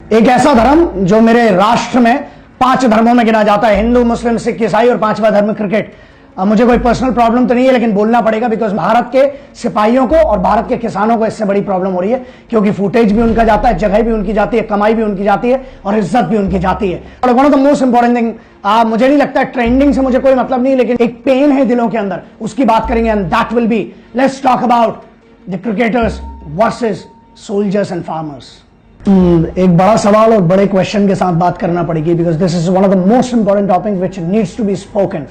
एक ऐसा धर्म जो मेरे राष्ट्र में 5 धर्मों में गिना जाता है, हिंदू, मुस्लिम, सिख, ईसाई, और 5वां धर्म क्रिकेट। मुझे कोई पर्सनल प्रॉब्लम तो नहीं है, लेकिन बोलना पड़ेगा बिकॉज भारत के सिपाहियों को और भारत के किसानों को इससे बड़ी प्रॉब्लम हो रही है, क्योंकि फुटेज भी उनका जाता है, जगह भी उनकी जाती है, कमाई भी उनकी जाती है और इज्जत भी उनकी जाती है। और one of the most important thing, मुझे नहीं लगता है ट्रेंडिंग से मुझे कोई मतलब नहीं, लेकिन एक पेन है दिलों के अंदर, उसकी बात करेंगे। And that will be, let's talk about the cricketers versus soldiers and farmers. एक बड़ा सवाल और बड़े क्वेश्चन के साथ बात करना पड़ेगी, because this is one of the most important topic which needs to be spoken.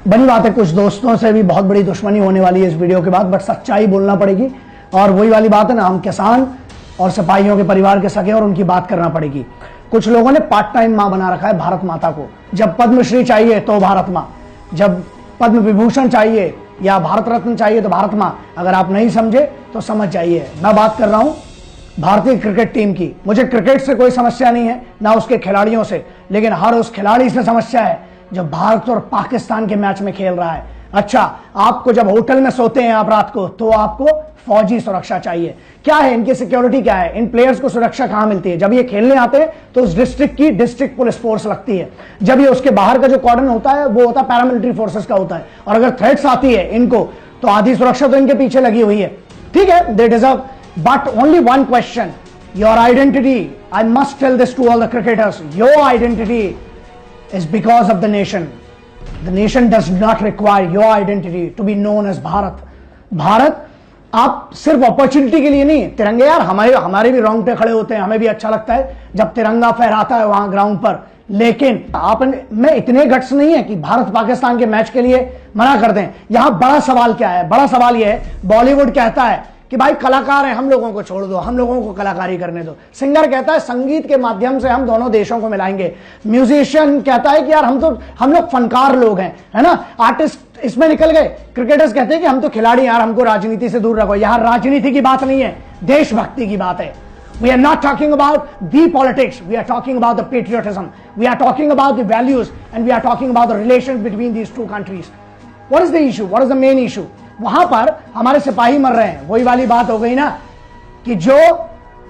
बनी बात है, कुछ दोस्तों से भी बहुत बड़ी दुश्मनी होने वाली है इस वीडियो के बाद, बट सच्चाई बोलना पड़ेगी। और वही वाली बात है ना, हम किसान और सिपाहियों के परिवार के सगे, और उनकी बात करना पड़ेगी। कुछ लोगों ने पार्ट टाइम मां बना रखा है भारत माता को। जब पद्मश्री चाहिए तो भारत मां, जब पद्म विभूषण चाहिए या भारत रत्न चाहिए तो भारत मां। अगर आप नहीं समझे तो समझ जाइए। मैं बात कर रहा हूं भारतीय क्रिकेट टीम की। मुझे क्रिकेट से कोई समस्या नहीं है, ना उसके खिलाड़ियों से, लेकिन हर उस खिलाड़ी से समस्या है जो भारत और पाकिस्तान के मैच में खेल रहा है। अच्छा, आपको जब होटल में सोते हैं आप रात को, तो आपको फौजी सुरक्षा चाहिए। क्या है इनकी सिक्योरिटी, क्या है? इन प्लेयर्स को सुरक्षा कहां मिलती है? जब ये खेलने आते हैं तो उस डिस्ट्रिक्ट की डिस्ट्रिक्ट पुलिस फोर्स लगती है। जब ये उसके बाहर का जो कॉर्डन होता है वो होता है पैरामिलिट्री फोर्सेस का होता है। और अगर थ्रेट्स आती है इनको, तो आधी सुरक्षा तो इनके पीछे लगी हुई है। ठीक है, they deserve, but only one question, your identity. I must tell this to all the cricketers, your identity is because of the nation. The nation does not require your identity to be known as Bharat. Bharat आप सिर्फ opportunity के लिए नहीं, तिरंगे यार हमारे भी रोंगटे खड़े होते हैं, हमें भी अच्छा लगता है जब तिरंगा फहराता है वहां ग्राउंड पर, लेकिन आप में इतने गट्स नहीं है कि भारत पाकिस्तान के मैच के लिए मना कर दें। यहां बड़ा सवाल क्या है? बड़ा सवाल यह है, बॉलीवुड कहता है कि भाई कलाकार हैं, हम लोगों को छोड़ दो, हम लोगों को कलाकारी करने दो। सिंगर कहता है संगीत के माध्यम से हम दोनों देशों को मिलाएंगे। म्यूजिशियन कहता है कि यार हम लोग फनकार लोग हैं, है ना, आर्टिस्ट इसमें निकल गए। क्रिकेटर्स कहते हैं कि हम तो खिलाड़ी, यार हमको राजनीति से दूर रखो। यहां राजनीति की बात नहीं है, देशभक्ति की बात है। We are not talking about the politics, we are talking about the patriotism, we are talking about the values, and we are talking about the relations between these two countries. What is the issue? What is the main issue? वहां पर हमारे सिपाही मर रहे हैं। वही वाली बात हो गई ना कि जो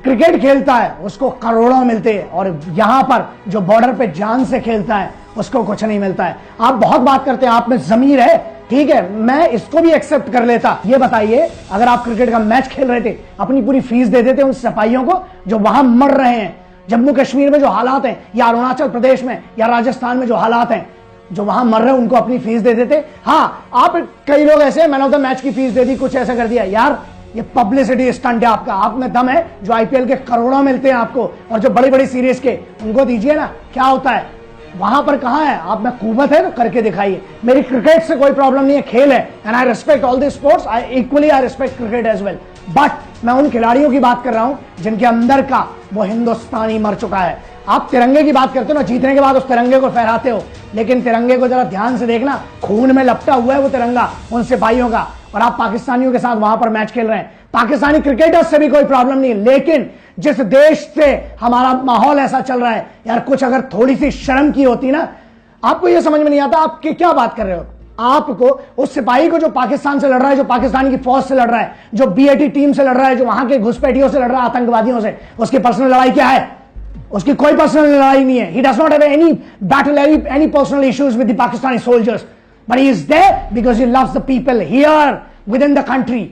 क्रिकेट खेलता है उसको करोड़ों मिलते हैं, और यहां पर जो बॉर्डर पे जान से खेलता है उसको कुछ नहीं मिलता है। आप बहुत बात करते हैं, आप में जमीर है, ठीक है, मैं इसको भी एक्सेप्ट कर लेता। ये बताइए, अगर आप क्रिकेट का मैच खेल रहे थे, अपनी पूरी फीस दे देते उन सिपाहियों को जो वहां मर रहे हैं। जम्मू कश्मीर में जो हालात हैं, या अरुणाचल प्रदेश में या राजस्थान में जो हालात हैं, जो वहां मर रहे हैं, उनको अपनी फीस दे देते। हाँ, आप कई लोग ऐसे मैन ऑफ द मैच की फीस दे दी, कुछ ऐसा कर दिया। यार ये पब्लिसिटी स्टंट है आपका। आप में दम है, जो आईपीएल के करोड़ों मिलते हैं आपको, और जो बड़ी बड़ी सीरीज के, उनको दीजिए ना। क्या होता है वहां पर? कहां है आप में कुवत है तो करके दिखाइए। मेरी क्रिकेट से कोई प्रॉब्लम नहीं है, खेल है, and I respect all the sports, I equally I respect cricket as well. But मैं उन खिलाड़ियों की बात कर रहा हूं जिनके अंदर का वो हिंदुस्तानी मर चुका है। आप तिरंगे की बात करते हो ना, जीतने के बाद उस तिरंगे को फहराते हो, लेकिन तिरंगे को जरा ध्यान से देखना, खून में लपटा हुआ है वो तिरंगा उन सिपाहियों का। और आप पाकिस्तानियों के साथ वहां पर मैच खेल रहे हैं। पाकिस्तानी क्रिकेटर्स से भी कोई प्रॉब्लम नहीं है, लेकिन जिस देश से हमारा माहौल ऐसा चल रहा है, यार कुछ अगर थोड़ी सी शर्म की होती ना। आपको यह समझ में नहीं आता आप क्या बात कर रहे हो। आपको उस सिपाही को जो पाकिस्तान से लड़ रहा है, जो पाकिस्तान की फौज से लड़ रहा है, जो बीएटी टीम से लड़ रहा है, जो वहां के घुसपैठियों से लड़ रहा है, आतंकवादियों से, उसकी पर्सनल लड़ाई क्या है? उसकी कोई पर्सनल लड़ाई नहीं है। He does not have any battle, any personal issues with the Pakistani soldiers, but he is there because he loves the people here within the country.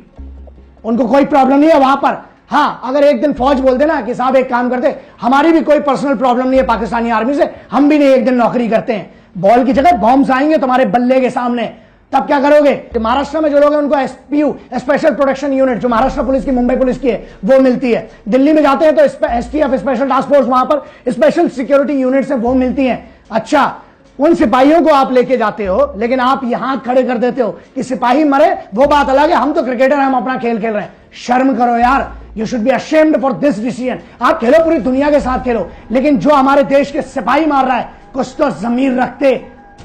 उनको कोई प्रॉब्लम नहीं है वहां पर। हाँ, अगर एक दिन फौज बोल देना कि साहब एक काम करते, हमारी भी कोई पर्सनल प्रॉब्लम नहीं है पाकिस्तानी आर्मी से, हम भी नहीं एक दिन नौकरी करते हैं, बॉल की जगह बॉम्ब्स आएंगे तुम्हारे बल्ले के सामने, तब क्या करोगे? महाराष्ट्र में जो लोग हैं उनको एसपीयू, स्पेशल प्रोटेक्शन यूनिट, जो महाराष्ट्र पुलिस की, मुंबई पुलिस की है, वो मिलती है। दिल्ली में जाते हैं तो एसटीएफ, स्पेशल टास्क फोर्स, वहां पर स्पेशल सिक्योरिटी यूनिट है, वो मिलती है। अच्छा, उन सिपाहियों को आप लेके जाते हो, लेकिन आप यहां खड़े कर देते हो कि सिपाही मरे, वो बात अलग है, हम तो क्रिकेटर हैं, हम अपना खेल खेल रहे हैं। शर्म करो यार, you should be ashamed for this decision. आप खेलो, पूरी दुनिया के साथ खेलो, लेकिन जो हमारे देश के सिपाही मार रहा है, कुछ तो जमीर रखते।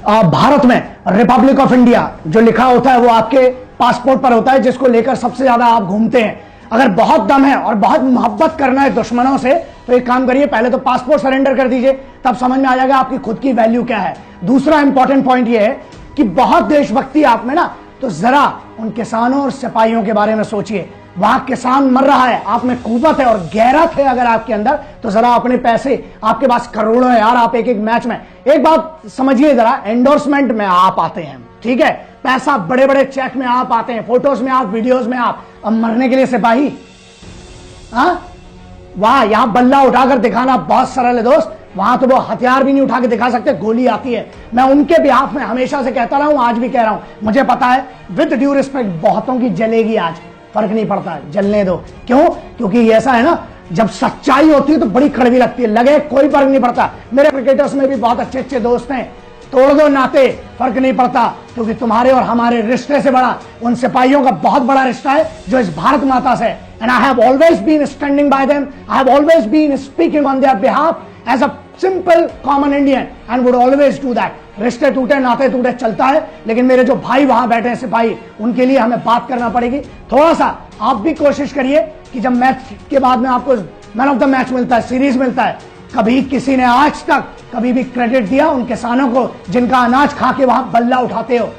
भारत में रिपब्लिक ऑफ इंडिया जो लिखा होता है वो आपके पासपोर्ट पर होता है, जिसको लेकर सबसे ज्यादा आप घूमते हैं। अगर बहुत दम है और बहुत मोहब्बत करना है दुश्मनों से, तो एक काम करिए, पहले तो पासपोर्ट सरेंडर कर दीजिए, तब समझ में आ जाएगा आपकी खुद की वैल्यू क्या है। दूसरा इंपॉर्टेंट पॉइंट यह है कि बहुत देशभक्ति आप में ना, तो जरा उन किसानों और सिपाहियों के बारे में सोचिए। वहां किसान मर रहा है, आप में कुव्वत है और गैरत है अगर आपके अंदर, तो जरा अपने पैसे, आपके पास करोड़ों है यार, आप एक एक मैच में, एक बात समझिए जरा, एंडोर्समेंट में आप आते हैं, ठीक है, पैसा बड़े बड़े चेक में आप आते हैं, फोटोज में आप, वीडियोज में आप, अब मरने के लिए सिपाही? हाँ, वाह, यहां बल्ला उठाकर दिखाना बहुत सरल है दोस्त, वहां तो वो हथियार भी नहीं उठा के दिखा सकते, गोली आती है। मैं उनके बिहाफ में हमेशा से कहता रहा हूं, आज भी कह रहा हूं, मुझे पता है विद ड्यू रिस्पेक्ट बहुतों की जलेगी आज, फर्क नहीं पड़ता, जलने दो। क्यों? क्योंकि ऐसा है ना, जब सच्चाई होती है तो बड़ी कड़वी लगती है, लगे कोई फर्क नहीं पड़ता। मेरे क्रिकेटर्स में भी बहुत अच्छे अच्छे दोस्त हैं, तोड़ दो नाते, फर्क नहीं पड़ता, क्योंकि तुम्हारे और हमारे रिश्ते से बड़ा उन सिपाहियों का बहुत बड़ा रिश्ता है जो इस भारत माता से, and I have always been standing by them, I have always been speaking on their behalf as a simple common Indian and would always do that. रिश्ते टूटे नाते टूटे चलता है, लेकिन मेरे जो भाई वहां बैठे हैं सिपाही, उनके लिए हमें बात करना पड़ेगी। थोड़ा सा आप भी कोशिश करिए कि जब मैच के बाद में आपको मैन ऑफ द मैच मिलता है, सीरीज मिलता है, कभी किसी ने आज तक कभी भी क्रेडिट दिया उन किसानों को जिनका अनाज खा के वहां बल्ला उठाते हो?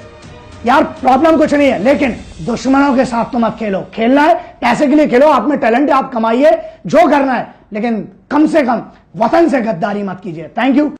यार प्रॉब्लम कुछ नहीं है, लेकिन दुश्मनों के साथ तो मत खेलो। खेलना है पैसे के लिए खेलो, आप में टैलेंट है, आप कमाइए जो करना है, लेकिन कम से कम वतन से गद्दारी मत कीजिए। Thank you.